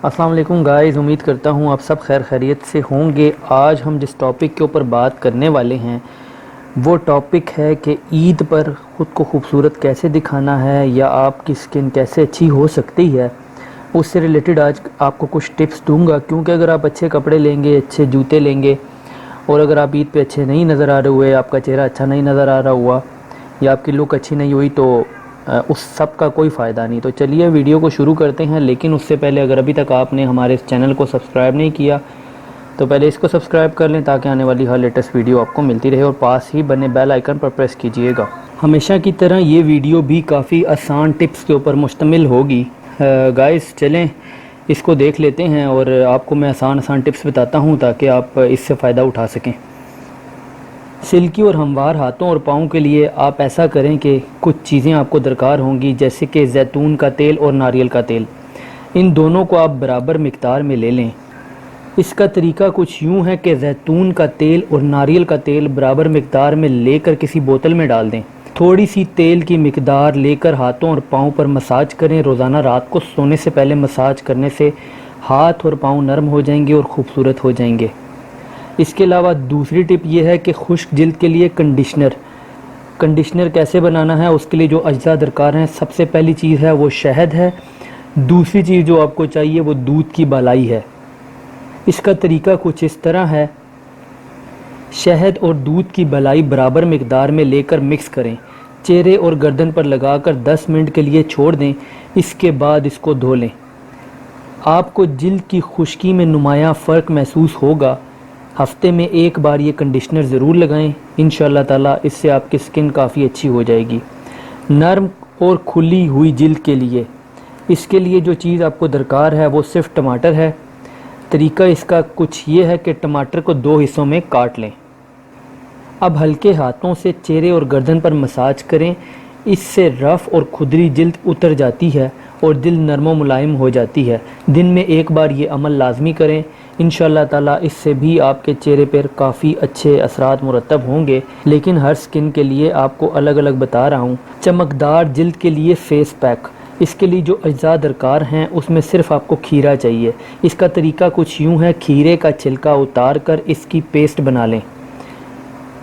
السلام علیکم گائز، امید کرتا ہوں آپ سب خیر خیریت سے ہوں گے۔ آج ہم جس ٹاپک کے اوپر بات کرنے والے ہیں وہ ٹاپک ہے کہ عید پر خود کو خوبصورت کیسے دکھانا ہے یا آپ کی سکن کیسے اچھی ہو سکتی ہے۔ اس سے ریلیٹڈ آج آپ کو کچھ ٹپس دوں گا، کیونکہ اگر آپ اچھے کپڑے لیں گے، اچھے جوتے لیں گے اور اگر آپ عید پہ اچھے نہیں نظر آ رہے ہوئے، آپ کا چہرہ اچھا نہیں نظر آ رہا ہوا یا آپ کی لک اچھی نہیں ہوئی تو اس سب کا کوئی فائدہ نہیں۔ تو چلیے ویڈیو کو شروع کرتے ہیں، لیکن اس سے پہلے اگر ابھی تک آپ نے ہمارے اس چینل کو سبسکرائب نہیں کیا تو پہلے اس کو سبسکرائب کر لیں تاکہ آنے والی ہر لیٹسٹ ویڈیو آپ کو ملتی رہے، اور پاس ہی بنے بیل آئیکن پر پریس کیجئے گا۔ ہمیشہ کی طرح یہ ویڈیو بھی کافی آسان ٹپس کے اوپر مشتمل ہوگی۔ گائز چلیں اس کو دیکھ لیتے ہیں اور آپ کو میں آسان ٹپس بتاتا ہوں تاکہ آپ اس سے فائدہ اٹھا سکیں۔ سلکی اور ہموار ہاتھوں اور پاؤں کے لیے آپ ایسا کریں کہ کچھ چیزیں آپ کو درکار ہوں گی، جیسے کہ زیتون کا تیل اور ناریل کا تیل، ان دونوں کو آپ برابر مقدار میں لے لیں۔ اس کا طریقہ کچھ یوں ہے کہ زیتون کا تیل اور ناریل کا تیل برابر مقدار میں لے کر کسی بوتل میں ڈال دیں۔ تھوڑی سی تیل کی مقدار لے کر ہاتھوں اور پاؤں پر مساج کریں۔ روزانہ رات کو سونے سے پہلے مساج کرنے سے ہاتھ اور پاؤں نرم ہو جائیں گے اور خوبصورت ہو جائیں گے۔ اس کے علاوہ دوسری ٹپ یہ ہے کہ خشک جلد کے لیے کنڈیشنر کیسے بنانا ہے، اس کے لیے جو اجزاء درکار ہیں، سب سے پہلی چیز ہے وہ شہد ہے۔ دوسری چیز جو آپ کو چاہیے وہ دودھ کی بالائی ہے۔ اس کا طریقہ کچھ اس طرح ہے، شہد اور دودھ کی بالائی برابر مقدار میں لے کر مکس کریں، چہرے اور گردن پر لگا کر 10 منٹ کے لیے چھوڑ دیں، اس کے بعد اس کو دھو لیں۔ آپ کو جلد کی خشکی میں نمایاں فرق محسوس ہوگا۔ ہفتے میں ایک بار یہ کنڈیشنر ضرور لگائیں، انشاءاللہ تعالیٰ اس سے آپ کی سکن کافی اچھی ہو جائے گی۔ نرم اور کھلی ہوئی جلد کے لیے اس کے لیے جو چیز آپ کو درکار ہے وہ صرف ٹماٹر ہے۔ طریقہ اس کا کچھ یہ ہے کہ ٹماٹر کو 2 حصوں میں کاٹ لیں۔ اب ہلکے ہاتھوں سے چہرے اور گردن پر مساج کریں، اس سے رف اور کھدری جلد اتر جاتی ہے اور دل نرم و ملائم ہو جاتی ہے۔ دن میں ایک بار یہ عمل لازمی کریں، انشاءاللہ تعالیٰ اس سے بھی آپ کے چہرے پر کافی اچھے اثرات مرتب ہوں گے، لیکن ہر سکن کے لیے آپ کو الگ الگ بتا رہا ہوں۔ چمکدار جلد کے لیے فیس پیک، اس کے لیے جو اجزاء درکار ہیں اس میں صرف آپ کو کھیرا چاہیے۔ اس کا طریقہ کچھ یوں ہے، کھیرے کا چھلکا اتار کر اس کی پیسٹ بنا لیں۔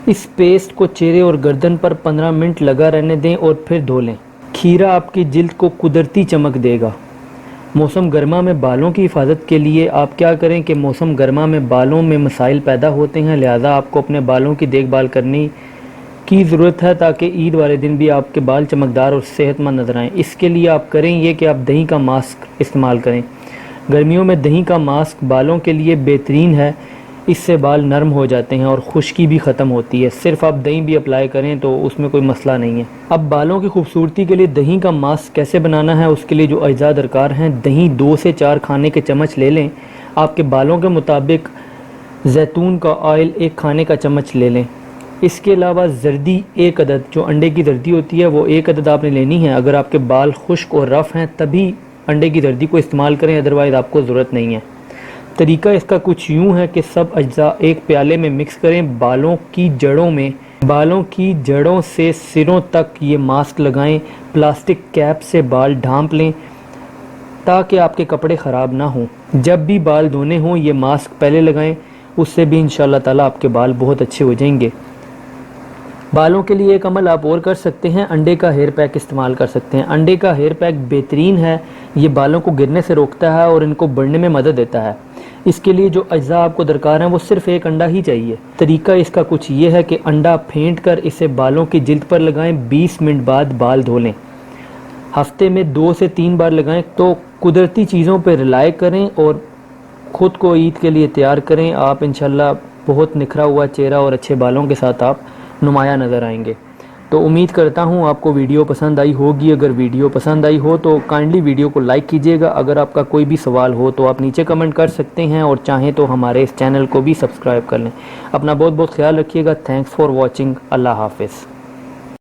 اس پیسٹ کو چہرے اور گردن پر 15 منٹ لگا رہنے دیں اور پھر دھو لیں۔ کھیرا آپ کی جلد کو قدرتی چمک دے گا۔ موسم گرما میں بالوں کی حفاظت کے لیے آپ کیا کریں کہ موسم گرما میں بالوں میں مسائل پیدا ہوتے ہیں، لہذا آپ کو اپنے بالوں کی دیکھ بھال کرنے کی ضرورت ہے تاکہ عید والے دن بھی آپ کے بال چمکدار اور صحت مند نظر آئیں۔ اس کے لیے آپ کریں یہ کہ آپ دہی کا ماسک استعمال کریں۔ گرمیوں میں دہی کا ماسک بالوں کے لیے بہترین ہے، اس سے بال نرم ہو جاتے ہیں اور خشکی بھی ختم ہوتی ہے۔ صرف آپ دہی بھی اپلائی کریں تو اس میں کوئی مسئلہ نہیں ہے۔ اب بالوں کی خوبصورتی کے لیے دہی کا ماسک کیسے بنانا ہے، اس کے لیے جو اجزاء درکار ہیں، دہی 2 سے 4 کھانے کے چمچ لے لیں۔ آپ کے بالوں کے مطابق زیتون کا آئل 1 کھانے کا چمچ لے لیں۔ اس کے علاوہ زردی 1 عدد، جو انڈے کی زردی ہوتی ہے وہ 1 عدد آپ نے لینی ہے۔ اگر آپ کے بال خشک اور رف ہیں تبھی انڈے کی زردی کو استعمال کریں، ادروائز آپ کو ضرورت نہیں ہے۔ طریقہ اس کا کچھ یوں ہے کہ سب اجزاء ایک پیالے میں مکس کریں، بالوں کی جڑوں سے سروں تک یہ ماسک لگائیں، پلاسٹک کیپ سے بال ڈھانپ لیں تاکہ آپ کے کپڑے خراب نہ ہوں۔ جب بھی بال دھونے ہوں یہ ماسک پہلے لگائیں، اس سے بھی انشاءاللہ تعالیٰ آپ کے بال بہت اچھے ہو جائیں گے۔ بالوں کے لیے ایک عمل آپ اور کر سکتے ہیں، انڈے کا ہیئر پیک استعمال کر سکتے ہیں۔ انڈے کا ہیئر پیک بہترین ہے، یہ بالوں کو گرنے سے روکتا ہے اور ان کو بڑھنے میں مدد دیتا ہے۔ اس کے لیے جو اجزاء آپ کو درکار ہیں وہ صرف 1 انڈا ہی چاہیے۔ طریقہ اس کا کچھ یہ ہے کہ انڈا پھینٹ کر اسے بالوں کی جلد پر لگائیں، 20 منٹ بعد بال دھو لیں۔ ہفتے میں 2 سے 3 بار لگائیں۔ تو قدرتی چیزوں پہ رلائی کریں اور خود کو عید کے لیے تیار کریں، آپ انشاءاللہ بہت نکھرا ہوا چہرہ اور اچھے بالوں کے ساتھ آپ نمایاں نظر آئیں گے۔ تو امید کرتا ہوں آپ کو ویڈیو پسند آئی ہوگی۔ اگر ویڈیو پسند آئی ہو تو کائنڈلی ویڈیو کو لائک کیجئے گا۔ اگر آپ کا کوئی بھی سوال ہو تو آپ نیچے کمنٹ کر سکتے ہیں، اور چاہیں تو ہمارے اس چینل کو بھی سبسکرائب کر لیں۔ اپنا بہت خیال رکھیے گا۔ Thanks for watching. اللہ حافظ۔